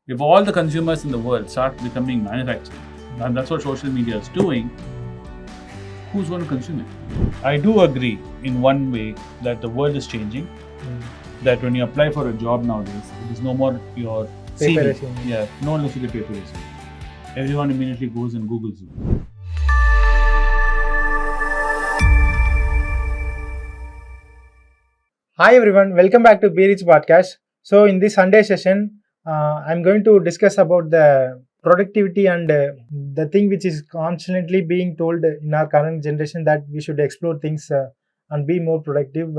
If all the consumers in the world start becoming manufacturers, and that's what social media is doing, who's going to consume it? I do agree in one way that the world is changing. That when you apply for a job nowadays, it is no more your Paper CV. resume. Yeah, no one looks at the paper resume. Everyone immediately goes and Googles you. Hi everyone, welcome back to Be Rich Podcast. So in this Sunday session, I'm going to discuss about the productivity and the thing which is constantly being told in our current generation that we should explore things and be more productive.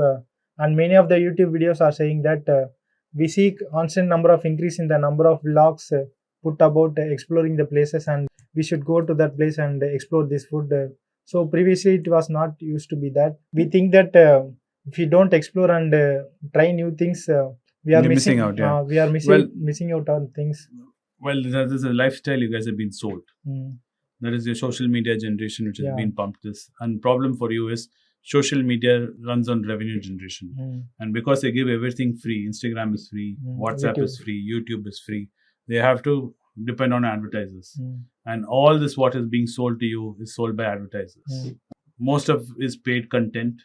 And many of the YouTube videos are saying that we see constant number of increase in the number of vlogs put about exploring the places, and we should go to that place and explore this food. So previously it was not used to be that. We think that if we don't explore and try new things, we are You're missing missing out, yeah. we are missing out on things. Well, that is a lifestyle you guys have been sold. Mm. That is your social media generation which has Yeah. been pumped this. And problem for you is social media runs on revenue generation. Mm. And because they give everything free, Instagram is free, WhatsApp YouTube. is free, YouTube is free, they have to depend on advertisers. Mm. And all this what is being sold to you is sold by advertisers. Mm. Most of is paid content,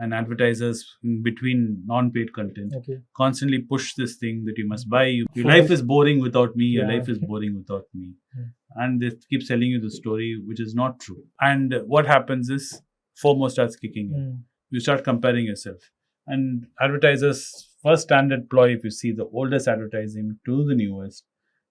and advertisers in between non-paid content Okay. constantly push this thing that you must buy. Your Food life is- is boring without me. Your Yeah. life is boring without me. Mm. And they keep selling you the story, which is not true. And what happens is FOMO starts kicking in. Mm. You start comparing yourself. And advertisers' first standard ploy, if you see the oldest advertising to the newest,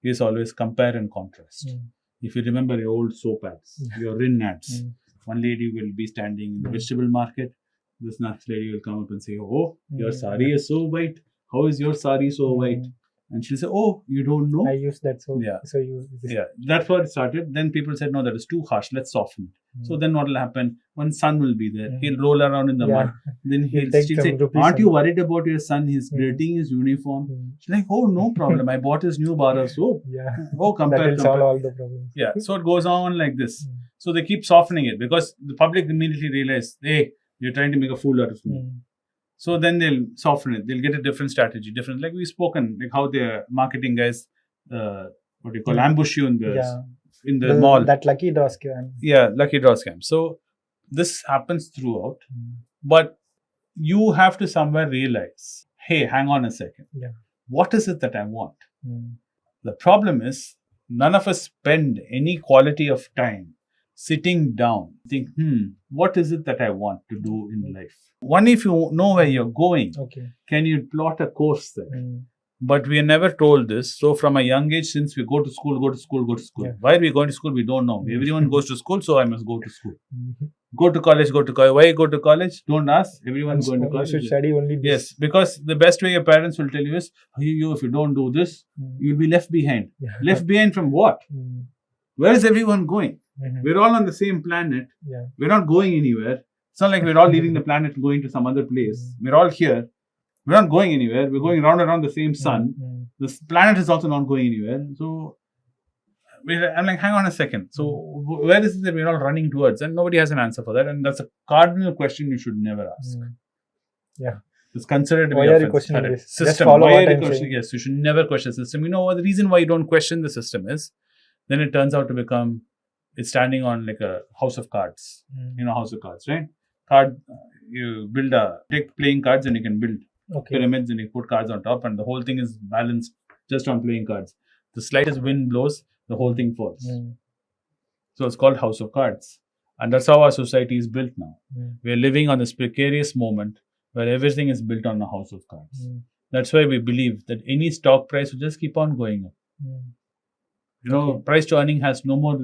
is always compare and contrast. Mm. If you remember your old soap ads, your Rin ads, Mm. one lady will be standing in the vegetable market. This next lady will come up and say, "Oh, your Mm. sari is so white. How is your sari so white?" And she'll say, "Oh, you don't know?" I use that. So Yeah. So you. Yeah, that's what it started. Then people said, "No, that is too harsh. Let's soften it." So then what will happen? One son will be there. Mm. He'll roll around in the Yeah. mud. Then He'll take she'll some say, rupees "Aren't you and- worried about your son? He's Mm. dirtying his uniform." Mm. She's like, "Oh, no problem. I bought his new bar of soap." Yeah. Oh, That compare, will solve compare. all the problems. Yeah, so it goes on like this. Mm. So they keep softening it because the public immediately realize, hey, you're trying to make a fool out of me. Mm. So then they'll soften it. They'll get a different strategy, different, like we've spoken, like how the marketing guys, what do you call, Mm. ambush you in the Yeah. mall. That lucky draw scam. Yeah, lucky draw scam. So this happens throughout, Mm. but you have to somewhere realize, hey, hang on a second. Yeah. What is it that I want? Mm. The problem is none of us spend any quality of time sitting down, think, what is it that I want to do in life? Only if you know where you're going, Okay. can you plot a course there. Mm. But we are never told this. So from a young age, since we go to school. Yeah. Why are we going to school? We don't know. Everyone goes to school, so I must go to school. Mhm. Go to college. Why you go to college? Don't ask. Everyone's going to You college. should study only this. Yes, because the best way your parents will tell you is, you if you don't do this, Mm. you'll be left behind. Yeah. Left behind from what? Mm. Where is everyone going? Mhm. We're all on the same planet. Yeah. We're not going anywhere. It's not like we're all leaving the planet and going to some other place. We're all here. We're not going anywhere. We're going round and around the same sun. Mm. This planet is also not going anywhere. So I'm like, hang on a second. So where is it that we're all running towards? And nobody has an answer for that. And that's a cardinal question you should never ask. Mm. Yeah. It's considered to Why be are you offensive. questioning Correct. this? Just System. follow Why what are you I'm questioning? saying. Yes, you should never question the system. You know what the reason why you don't question the system is? Then it turns out to become, it's standing on like a house of cards. Mm. You know, house of cards, right? You take playing cards and you can build Okay. pyramids and you put cards on top, and the whole thing is balanced just on playing cards. The slightest wind blows, the whole thing falls. Mm. So it's called house of cards. And that's how our society is built now. Mm. We're living on this precarious moment where everything is built on a house of cards. Mm. That's why we believe that any stock price will just keep on going up. Mm. You know, Okay. price to earning has no more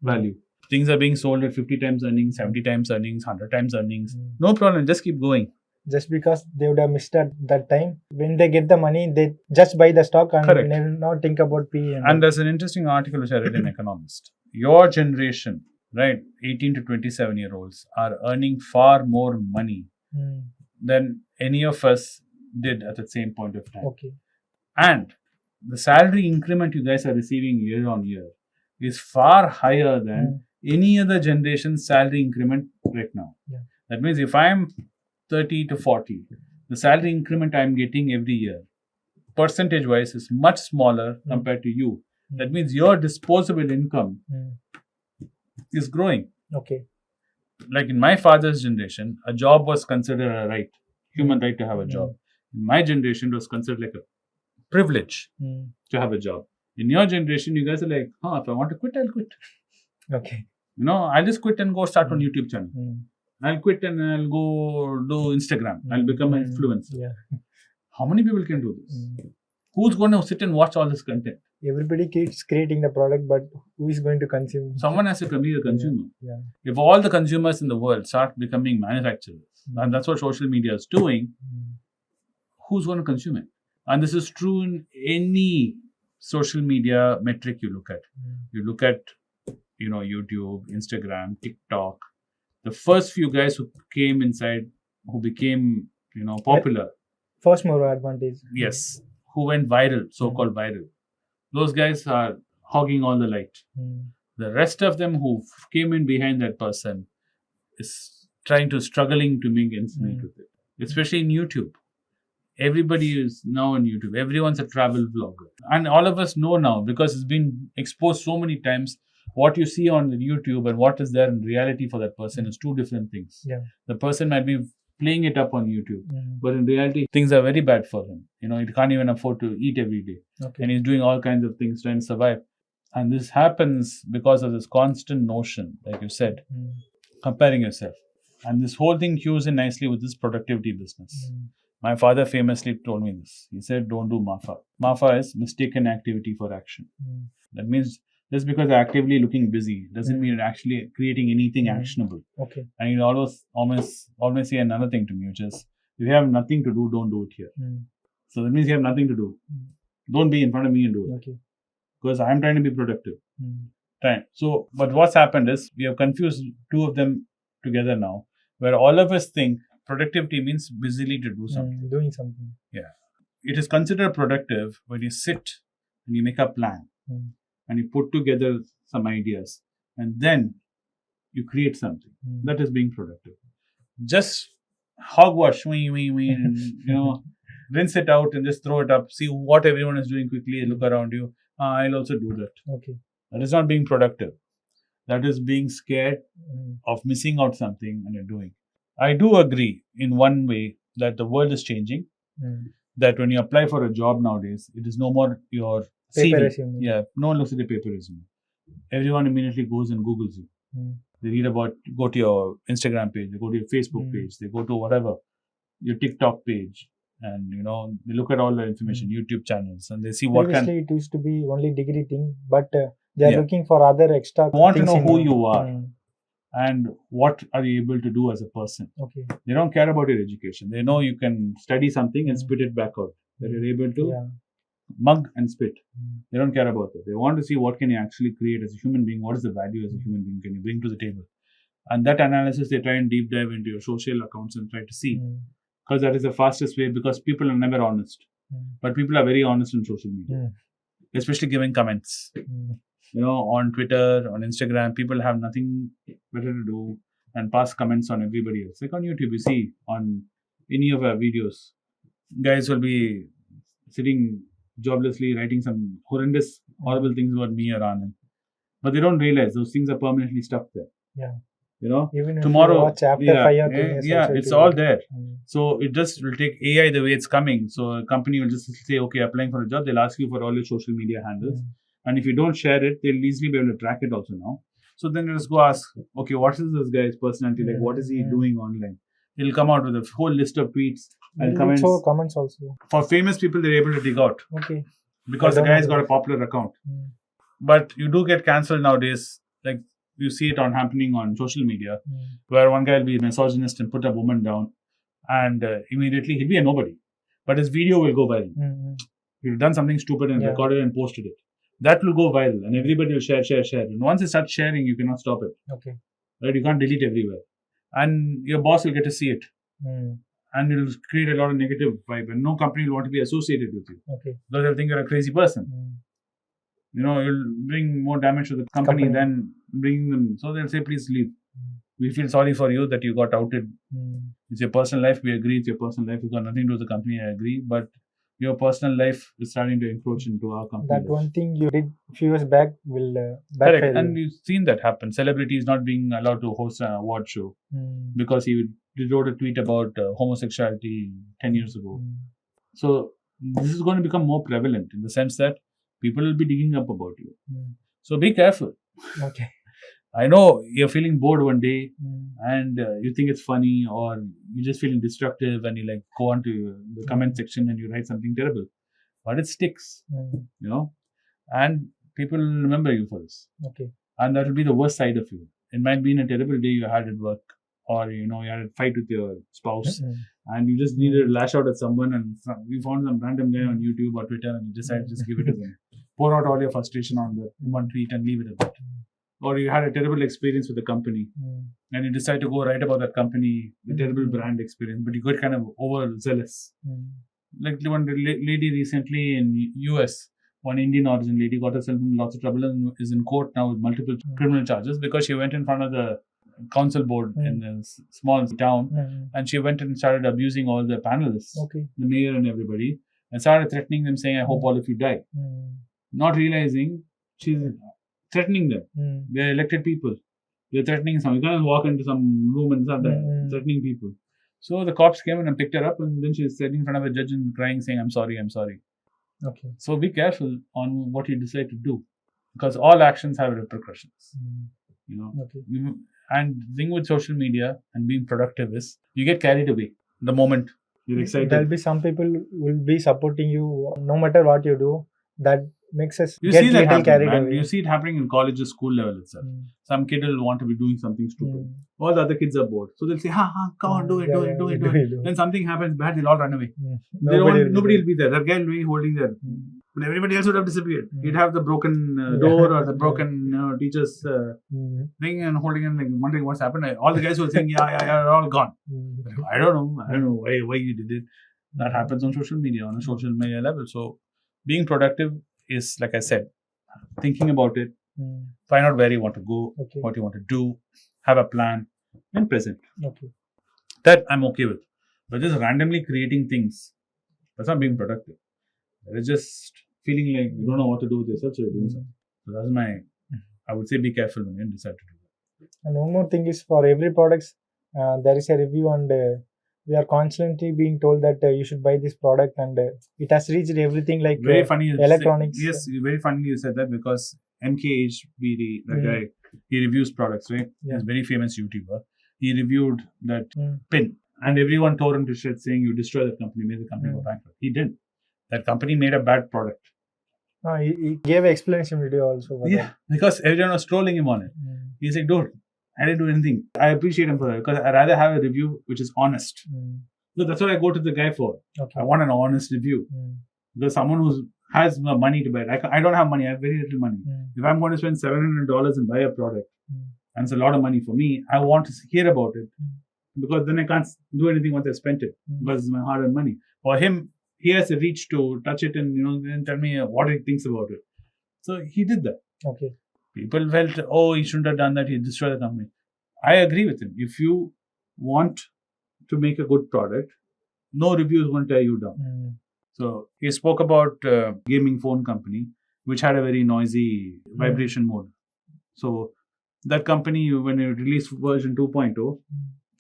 value. Things are being sold at 50 times earnings, 70 times earnings, 100 times earnings. Mm. No problem, just keep going. Just because they would have missed at that time, when they get the money, they just buy the stock and Correct. never not think about P. And there's an interesting article which I read in Economist. Your generation, right, 18 to 27-year-olds are earning far more money Mm. than any of us did at the same point of time. Okay. And the salary increment you guys are receiving year on year is far higher than any other generation's salary increment right now. Yeah. That means if I'm 30 to 40, the salary increment I'm getting every year percentage wise is much smaller compared to you. That means your disposable income is growing. Okay. Like in my father's generation, a job was considered a right, human right to have a job. In my generation, it was considered like a privilege to have a job. In your generation, you guys are like, if I want to quit, I'll quit. Okay. I'll just quit and go start on YouTube channel. I'll quit and I'll go do Instagram. I'll become an influencer. Yeah. How many people can do this? Who's going to sit and watch all this content? Everybody keeps creating the product, but who is going to consume? Someone has to be the consumer. Yeah. If all the consumers in the world start becoming manufacturers, and that's what social media is doing, who's going to consume it? And this is true in any social media metric you look at. You look at, YouTube, Instagram, TikTok. The first few guys who came inside, who became, popular. First mover advantage. Yes. Who went viral, so-called viral. Those guys are hogging all the light. The rest of them who came in behind that person is struggling to make ends meet with it. Especially in YouTube. Everybody is now on YouTube. Everyone's a travel vlogger. And all of us know now, because it's been exposed so many times, what you see on YouTube and what is there in reality for that person is two different things. Yeah. The person might be playing it up on YouTube, but in reality, things are very bad for him. He can't even afford to eat every day. Okay. And he's doing all kinds of things trying to survive. And this happens because of this constant notion, like you said, comparing yourself. And this whole thing cues in nicely with this productivity business. My father famously told me this. He said, don't do MAFA. MAFA is mistaken activity for action. That means just because you're actively looking busy doesn't mean you're actually creating anything actionable. Okay. And you always say another thing to me, which is, if you have nothing to do, don't do it here. So that means you have nothing to do. Don't be in front of me and do it. Okay. Because I'm trying to be productive. So, but what's happened is we have confused two of them together now, where all of us think productivity means busily to do something. Doing something. Yeah. It is considered productive when you sit and you make a plan and you put together some ideas and then you create something. That is being productive. Just hogwash, and, rinse it out and just throw it up. See what everyone is doing quickly and look around you. I'll also do that. Okay. That is not being productive. That is being scared of missing out something and you're doing. I do agree in one way that the world is changing. That when you apply for a job nowadays, it is no more your Paper CV. resume. Yeah, no one looks at the paper resume. Everyone immediately goes and Googles you. They read go to your Instagram page, they go to your Facebook page, they go to whatever, your TikTok page, and they look at all the information, YouTube channels, and they see what Previously, it used to be only degree thing, but they are looking for other extra. Want to things know in who your- you are and what are you able to do as a person. Okay. They don't care about your education. They know you can study something and spit it back out. That you're able to mug and spit. They don't care about that. They want to see what can you actually create as a human being. What is the value as a human being can you bring to the table? And that analysis, they try and deep dive into your social accounts and try to see. Because that is the fastest way, because people are never honest. But people are very honest on social media. Especially giving comments. On Twitter, on Instagram, people have nothing better to do and pass comments on everybody else. Like on YouTube, you see on any of our videos, guys will be sitting joblessly writing some horrendous, horrible things about me or Anand. But they don't realize those things are permanently stuck there. Yeah. Even tomorrow, if you watch after 5 or 10 years. also it's it will all be- there. So it just will take AI the way it's coming. So a company will just say, okay, applying for a job, they'll ask you for all your social media handles. And if you don't share it, they'll easily be able to track it also now. So then let's go ask, okay, what is this guy's personality like? What is he doing online? He'll come out with a whole list of tweets and Will it comments. show comments also. For famous people, they're able to dig out Okay. because I the don't guy's know got a popular account. Mm. But you do get cancelled nowadays. Like you see it happening on social media, Mm. where one guy will be misogynist and put a woman down, and immediately he'll be a nobody. But his video will go viral. Mm. He'll done something stupid and Yeah. recorded and posted it. That will go viral, and everybody will share. And once it starts sharing, you cannot stop it. Okay. Right? You can't delete everywhere, and your boss will get to see it, Mm. and it will create a lot of negative vibe, and no company will want to be associated with you Okay. because they'll think you're a crazy person. Mm. You'll bring more damage to the company than bringing them. So they'll say, please leave. We feel sorry for you that you got outed. Mm. It's your personal life. We agree it's your personal life. It's got nothing to do with the company. I agree. But your personal life is starting to encroach into our company. That one thing you did few years back will Correct. backfire. And you've seen that happen. Celebrities not being allowed to host an award show because he wrote a tweet about homosexuality 10 years ago. So this is going to become more prevalent in the sense that people will be digging up about you. So be careful. Okay. I know you're feeling bored one day and you think it's funny, or you're just feeling destructive and you like go on to the comment section and you write something terrible. But it sticks, you know, and people will remember you for this. Okay. And that will be the worst side of you. It might be in a terrible day you had at work, or you had a fight with your spouse and you just needed to lash out at someone, and you found some random guy on YouTube or Twitter and you decided to just give it to them. Pour out all your frustration on the one tweet and leave it at that. Or you had a terrible experience with the company and you decide to go write about that company, the terrible brand experience, but you got kind of overzealous. Like one lady recently in US, one Indian origin lady got herself in lots of trouble and is in court now with multiple criminal charges because she went in front of the council board in a small town and she went and started abusing all the panelists, the mayor and everybody, and started threatening them, saying, I hope all of you die. Not realizing she's threatening them. They're elected people. They're threatening someone. You can't walk into some room and start threatening people. So the cops came in and picked her up, and then she's sitting in front of a judge and crying, saying, I'm sorry, I'm sorry. Okay. So be careful on what you decide to do, because all actions have repercussions. And the thing with social media and being productive is you get carried away the moment you're excited. There'll be some people who will be supporting you no matter what you do. That makes us you get see that little carried happen, away. You see it happening in colleges, school level itself. Some kid will want to be doing something stupid. All the other kids are bored. So they'll say, come on, do it. Then something happens bad, they'll all run away. Nobody will be there. That guy will be holding there. But everybody else would have disappeared. He'd have the broken door or the broken teacher's thing and holding and like wondering what's happened. All the guys who are saying, are all gone. I don't know why you did it. That happens on social media, on a social media level. So being productive is, like I said, thinking about it, find out where you want to go, what you want to do, have a plan, and present. That I'm okay with. But just randomly creating things, that's not being productive. It's just feeling like you don't know what to do with yourself, so you're doing something. So that's I would say be careful when you decide to do that. And one more thing is, for every product, there is a review, and we are constantly being told that you should buy this product, and it has reached everything like very funny electronics. Yes, very funny you said that, because MKHBD, that guy, he reviews products, right? He's a very famous YouTuber. He reviewed that pin, and everyone tore him to shit, saying you destroy the company, made the company go bankrupt. He didn't. That company made a bad product. He gave an explanation video also. Because everyone was trolling him on it. He's like, dude, I didn't do anything. I appreciate him for that, because I'd rather have a review which is honest. So that's what I go to the guy for. I want an honest review. Because someone who has money to buy it. I don't have money. I have very little money. If I'm going to spend $700 and buy a product, and it's a lot of money for me, I want to hear about it. Because then I can't do anything once I spent it. Because it's my hard-earned money. For him, he has a reach to touch it and and tell me what he thinks about it. So he did that. People felt, he shouldn't have done that. He destroyed the company. I agree with him. If you want to make a good product, no review is going to tear you down. So he spoke about a gaming phone company which had a very noisy vibration mode. So that company, when it released version 2.0,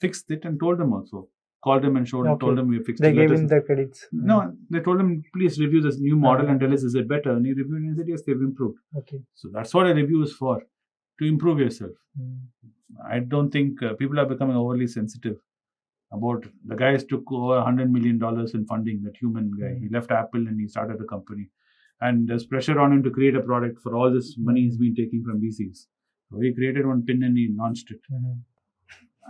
fixed it and told them also. Called them and told them we fixed it. They gave him the credits. No, they told him, please review this new model and tell us, is it better? And he reviewed and he said, yes, they've improved. So that's what a review is for, to improve yourself. I don't think people are becoming overly sensitive about the guys took over $100 million in funding, that human guy. He left Apple and he started the company. And there's pressure on him to create a product for all this money he's been taking from VCs. So he created one pin and he launched it.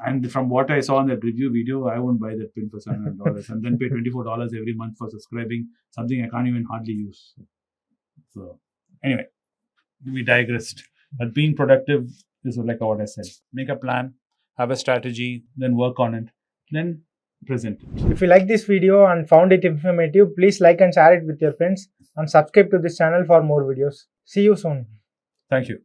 And from what I saw in that review video, I won't buy that pin for $700 and then pay $24 every month for subscribing, something I can't even hardly use. So anyway, we digressed. But being productive is like what I said. Make a plan, have a strategy, then work on it, then present it. If you like this video and found it informative, please like and share it with your friends and subscribe to this channel for more videos. See you soon. Thank you.